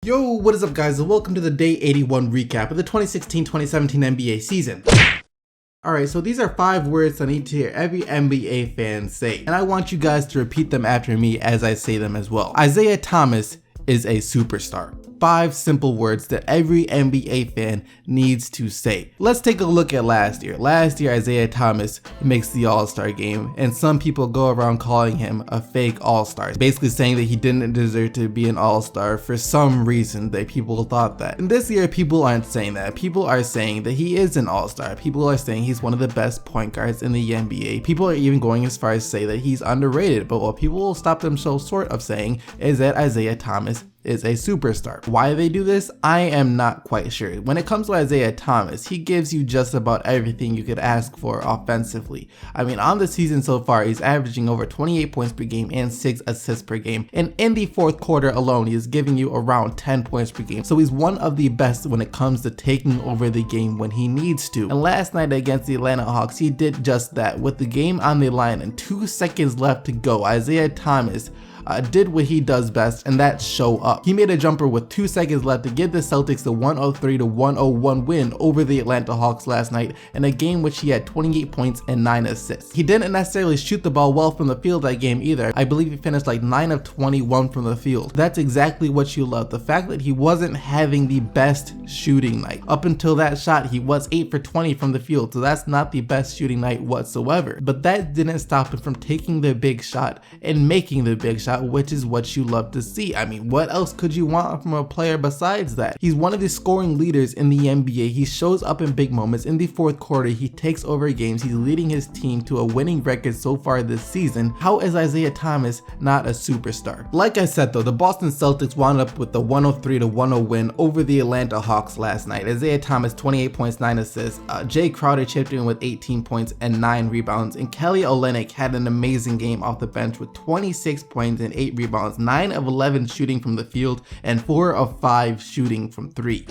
Yo, what is up guys, and welcome to the Day 81 recap of the 2016-2017 NBA season. Alright, so these are 5 words I need to hear every NBA fan say, and I want you guys to repeat them after me as I say them as well. Isaiah Thomas is a superstar. 5 simple words that every NBA fan needs to say. Let's take a look at last year. Last year, Isaiah Thomas makes the All-Star game, and some people go around calling him a fake All-Star, basically saying that he didn't deserve to be an All-Star for some reason that people thought that. And this year, people aren't saying that. People are saying that he is an All-Star. People are saying he's one of the best point guards in the NBA. People are even going as far as to say that he's underrated, but what people will stop themselves short of saying is that Isaiah Thomas is a superstar. Why they do this, I am not quite sure. When it comes to Isaiah Thomas, he gives you just about everything you could ask for offensively. I mean, on the season so far, he's averaging over 28 points per game and 6 assists per game. And in the fourth quarter alone, he is giving you around 10 points per game. So he's one of the best when it comes to taking over the game when he needs to. And last night against the Atlanta Hawks, he did just that. With the game on the line and 2 seconds left to go, Isaiah Thomas did what he does best, and that's show up. He made a jumper with 2 seconds left to give the Celtics the 103-101 win over the Atlanta Hawks last night in a game which he had 28 points and 9 assists. He didn't necessarily shoot the ball well from the field that game either. I believe he finished like 9 of 21 from the field. That's exactly what you love. The fact that he wasn't having the best shooting night. Up until that shot, he was 8 for 20 from the field, so that's not the best shooting night whatsoever. But that didn't stop him from taking the big shot and making the big shot, which is what you love to see. I mean, what else could you want from a player besides that? He's one of the scoring leaders in the NBA. He shows up in big moments. In the fourth quarter, he takes over games. He's leading his team to a winning record so far this season. How is Isaiah Thomas not a superstar? Like I said though, the Boston Celtics wound up with the 103-100 win over the Atlanta Hawks last night. Isaiah Thomas, 28 points, 9 assists. Jay Crowder chipped in with 18 points and 9 rebounds. And Kelly Olynyk had an amazing game off the bench with 26 points and 8 rebounds, 9 of 11 shooting from the field, and 4 of 5 shooting from 3.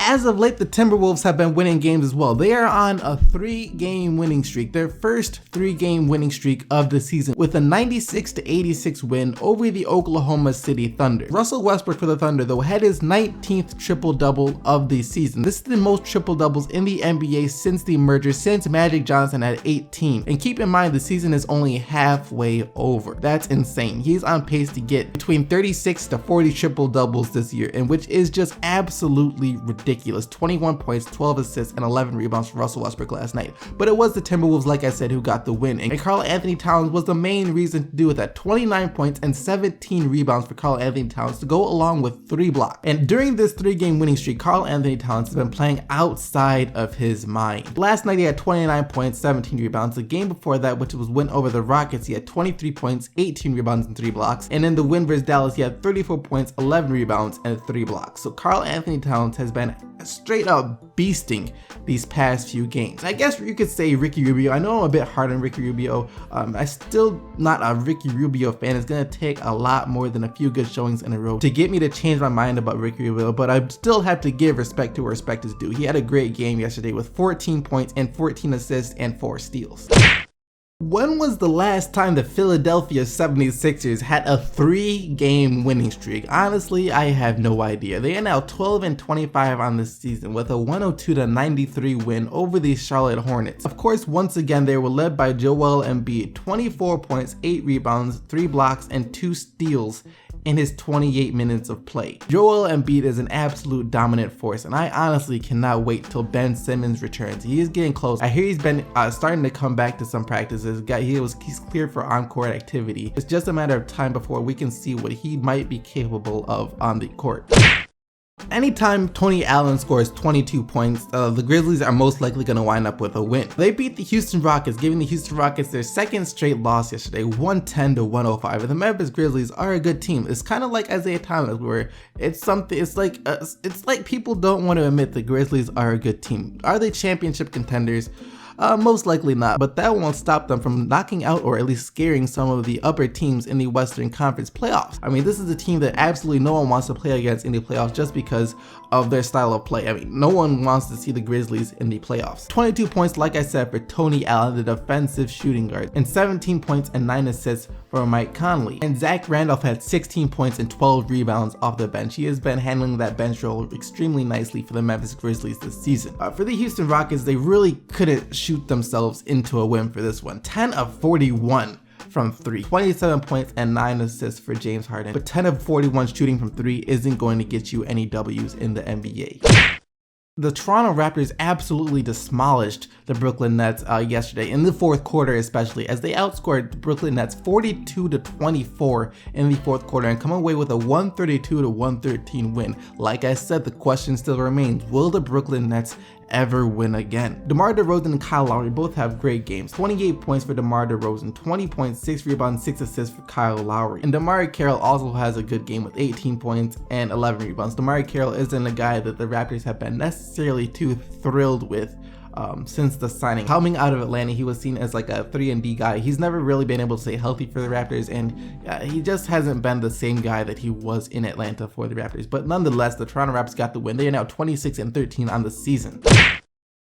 As of late, the Timberwolves have been winning games as well. They are on a 3-game winning streak, their first 3-game winning streak of the season, with a 96-86 win over the Oklahoma City Thunder. Russell Westbrook for the Thunder, though, had his 19th triple-double of the season. This is the most triple-doubles in the NBA since the merger, since Magic Johnson had 18. And keep in mind, the season is only halfway over. That's insane. He's on pace to get between 36 to 40 triple-doubles this year, and which is just absolutely ridiculous. 21 points, 12 assists, and 11 rebounds for Russell Westbrook last night. But it was the Timberwolves, like I said, who got the win. And KarlAnthony Towns was the main reason to do it. That 29 points and 17 rebounds for KarlAnthony Towns to go along with 3 blocks. And during this 3-game winning streak, KarlAnthony Towns has been playing outside of his mind. Last night he had 29 points, 17 rebounds. The game before that, which was win over the Rockets, he had 23 points, 18 rebounds, and 3 blocks. And in the win versus Dallas, he had 34 points, 11 rebounds, and 3 blocks. So KarlAnthony Towns has been straight up beasting these past few games. I guess you could say Ricky Rubio. I know I'm a bit hard on Ricky Rubio. I'm still not a Ricky Rubio fan. It's gonna take a lot more than a few good showings in a row to get me to change my mind about Ricky Rubio, but I still have to give respect to where respect is due. He had a great game yesterday with 14 points and 14 assists and 4 steals. When was the last time the Philadelphia 76ers had a 3-game winning streak? Honestly, I have no idea. They are now 12-25 on this season with a 102-93 win over the Charlotte Hornets. Of course, once again, they were led by Joel Embiid, 24 points, 8 rebounds, 3 blocks, and 2 steals in his 28 minutes of play. Joel Embiid is an absolute dominant force, and I honestly cannot wait till Ben Simmons returns. He is getting close. I hear he's been starting to come back to some practices. He's cleared for on-court activity. It's just a matter of time before we can see what he might be capable of on the court. Anytime Tony Allen scores 22 points, the Grizzlies are most likely going to wind up with a win. They beat the Houston Rockets, giving the Houston Rockets their 2nd straight loss yesterday, 110-105. And the Memphis Grizzlies are a good team. It's kind of like Isaiah Thomas, where it's like people don't want to admit the Grizzlies are a good team. Are they championship contenders? Most likely not, but that won't stop them from knocking out or at least scaring some of the upper teams in the Western Conference playoffs. I mean, this is a team that absolutely no one wants to play against in the playoffs just because of their style of play. I mean, no one wants to see the Grizzlies in the playoffs. 22 points, like I said, for Tony Allen, the defensive shooting guard, and 17 points and 9 assists for Mike Conley. And Zach Randolph had 16 points and 12 rebounds off the bench. He has been handling that bench role extremely nicely for the Memphis Grizzlies this season. For the Houston Rockets, they really couldn't shoot themselves into a win for this one. 10 of 41 from 3, 27 points and 9 assists for James Harden, but 10 of 41 shooting from 3 isn't going to get you any W's in the NBA. The Toronto Raptors absolutely demolished the Brooklyn Nets yesterday, in the fourth quarter especially, as they outscored the Brooklyn Nets 42-24 in the fourth quarter and come away with a 132-113 win. Like I said, the question still remains, will the Brooklyn Nets ever win again? DeMar DeRozan and Kyle Lowry both have great games. 28 points for DeMar DeRozan, 20 points, 6 rebounds, 6 assists for Kyle Lowry. And DeMar Carroll also has a good game with 18 points and 11 rebounds. DeMar Carroll isn't a guy that the Raptors have been necessarily too thrilled with since the signing. Coming out of Atlanta, he was seen as like a 3-and-D guy. He's never really been able to stay healthy for the Raptors, and he just hasn't been the same guy that he was in Atlanta for the Raptors. But nonetheless, the Toronto Raptors got the win. They are now 26-13 on the season.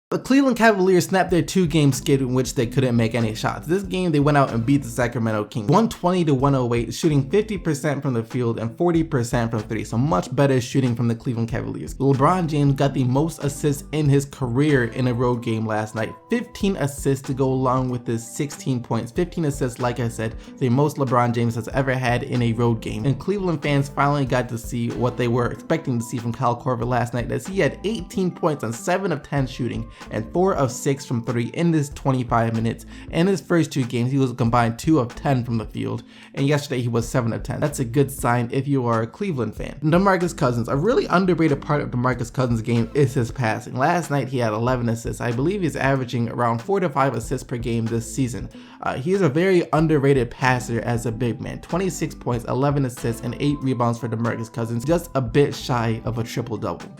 The Cleveland Cavaliers snapped their 2-game skid in which they couldn't make any shots. This game, they went out and beat the Sacramento Kings 120-108, shooting 50% from the field and 40% from 3, so much better shooting from the Cleveland Cavaliers. LeBron James got the most assists in his career in a road game last night. 15 assists to go along with his 16 points. 15 assists, like I said, the most LeBron James has ever had in a road game. And Cleveland fans finally got to see what they were expecting to see from Kyle Korver last night, as he had 18 points on 7 of 10 shooting and 4 of 6 from 3 in this 25 minutes. In his first 2 games, he was a combined 2 of 10 from the field, and yesterday he was 7 of 10. That's a good sign if you are a Cleveland fan. DeMarcus Cousins, a really underrated part of DeMarcus Cousins' game is his passing. Last night he had 11 assists. I believe he's averaging around 4 to 5 assists per game this season. He is a very underrated passer as a big man. 26 points, 11 assists, and 8 rebounds for DeMarcus Cousins, just a bit shy of a triple-double.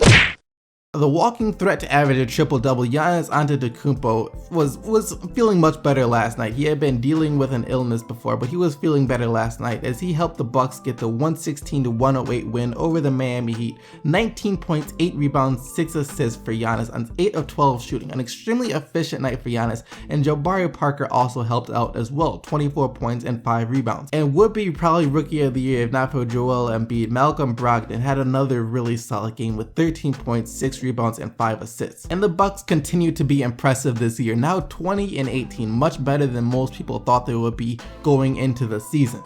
The walking threat to average a triple-double, Giannis Antetokounmpo was feeling much better last night. He had been dealing with an illness before, but he was feeling better last night as he helped the Bucks get the 116-108 win over the Miami Heat. 19 points, 8 rebounds, 6 assists for Giannis on 8 of 12 shooting. An extremely efficient night for Giannis, and Jabari Parker also helped out as well. 24 points and 5 rebounds. And would be probably Rookie of the Year if not for Joel Embiid. Malcolm Brogdon had another really solid game with 13 points, 6 rebounds, and 5 assists. And the Bucks continue to be impressive this year, now 20-18, much better than most people thought they would be going into the season.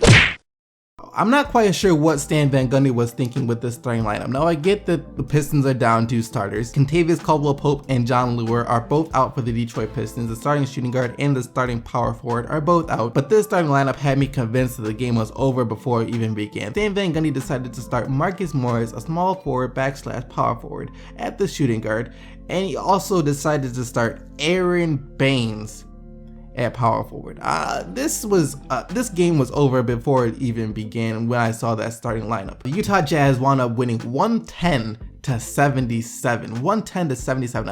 I'm not quite sure what Stan Van Gundy was thinking with this starting lineup. Now, I get that the Pistons are down 2 starters. Kentavious Caldwell-Pope and John Lure are both out for the Detroit Pistons. The starting shooting guard and the starting power forward are both out. But this starting lineup had me convinced that the game was over before it even began. Stan Van Gundy decided to start Marcus Morris, a small forward / power forward, at the shooting guard. And he also decided to start Aaron Baines at power forward. This game was over before it even began when I saw that starting lineup. The Utah Jazz wound up winning 110-77,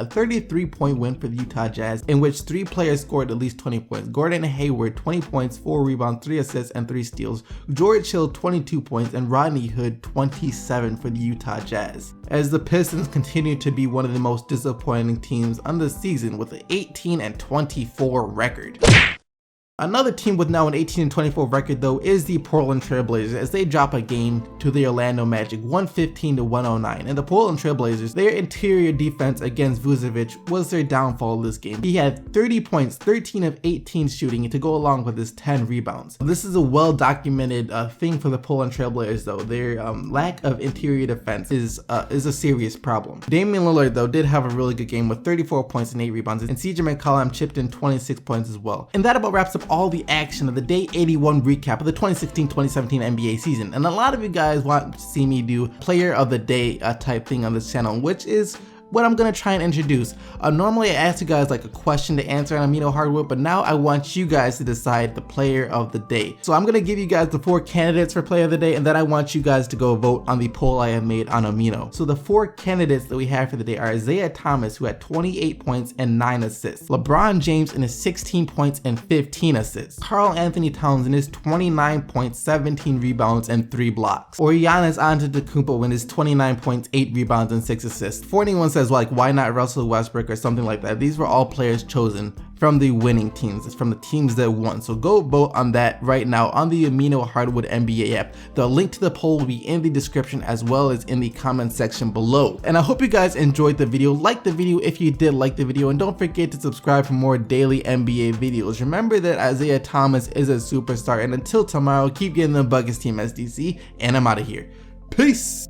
a 33-point win for the Utah Jazz, in which 3 players scored at least 20 points. Gordon Hayward, 20 points, 4 rebounds, 3 assists, and 3 steals. George Hill, 22 points, and Rodney Hood, 27 for the Utah Jazz. As the Pistons continue to be one of the most disappointing teams on the season with an 18-24 record. Another team with now an 18-24 record though is the Portland Trail Blazers, as they drop a game to the Orlando Magic 115-109. And the Portland Trail Blazers, their interior defense against Vucevic was their downfall this game. He had 30 points, 13 of 18 shooting to go along with his 10 rebounds. This is a well documented thing for the Portland Trail Blazers though. Their lack of interior defense is a serious problem. Damian Lillard though did have a really good game with 34 points and 8 rebounds, and CJ McCollum chipped in 26 points as well. And that about wraps up all the action of the Day 81 recap of the 2016-2017 NBA season. And a lot of you guys want to see me do player of the day type thing on this channel, which is what I'm gonna try and introduce. Normally I ask you guys like a question to answer on Amino Hardwood, but now I want you guys to decide the player of the day. So I'm gonna give you guys the 4 candidates for player of the day, and then I want you guys to go vote on the poll I have made on Amino. So the 4 candidates that we have for the day are Isaiah Thomas, who had 28 points and 9 assists. LeBron James in his 16 points and 15 assists. KarlAnthony Towns in his 29 points, 17 rebounds, and 3 blocks. Or Giannis Antetokounmpo in his 29 points, 8 rebounds, and 6 assists. For anyone says like, why not Russell Westbrook or something like that, these were all players chosen from the winning teams. It's from the teams that won. So go vote on that right now on the Amino Hardwood NBA app. The link to the poll will be in the description as well as in the comment section below. And I hope you guys enjoyed the video. Like the video if you did like the video, and don't forget to subscribe for more daily NBA videos. Remember that Isaiah Thomas is a superstar, and until tomorrow, keep getting the buckets, Team SDC, and I'm out of here. Peace!